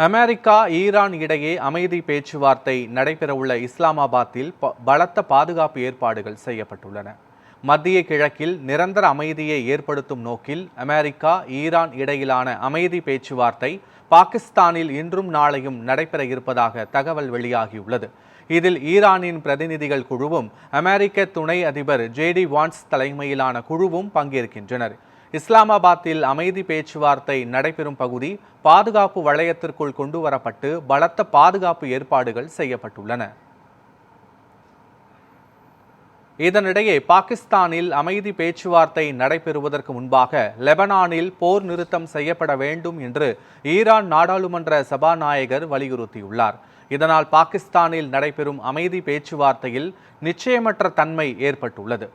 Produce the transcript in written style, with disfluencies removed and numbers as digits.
America Iran இடையே அமைதி பேச்சுவார்த்தை நடைபெறவுள்ள இஸ்லாமாபாத்தில் பலத்த பாதுகாப்பு ஏற்பாடுகள் செய்யப்பட்டுள்ளன. மத்திய கிழக்கில் நிரந்தர அமைதியை ஏற்படுத்தும் நோக்கில் அமெரிக்கா ஈரான் இடையிலான அமைதி பேச்சுவார்த்தை பாகிஸ்தானில் இன்றும் நாளையும் நடைபெற இருப்பதாக தகவல் வெளியாகியுள்ளது. இதில் ஈரானின் பிரதிநிதிகள் குழுவும் அமெரிக்க துணை அதிபர் ஜேடி வான்ஸ் தலைமையிலான குழுவும் பங்கேற்கின்றனர். இஸ்லாமாபாத்தில் அமைதி பேச்சுவார்த்தை நடைபெறும் பகுதி பாதுகாப்பு வளையத்திற்குள் கொண்டுவரப்பட்டு பலத்த பாதுகாப்பு ஏற்பாடுகள் செய்யப்பட்டுள்ளன. இதனிடையே பாகிஸ்தானில் அமைதி பேச்சுவார்த்தை நடைபெறுவதற்கு முன்பாக லெபனானில் போர் நிறுத்தம் செய்யப்பட வேண்டும் என்று ஈரான் நாடாளுமன்ற சபாநாயகர் வலியுறுத்தியுள்ளார். இதனால் பாகிஸ்தானில் நடைபெறும் அமைதி பேச்சுவார்த்தையில் நிச்சயமற்ற தன்மை ஏற்பட்டுள்ளது.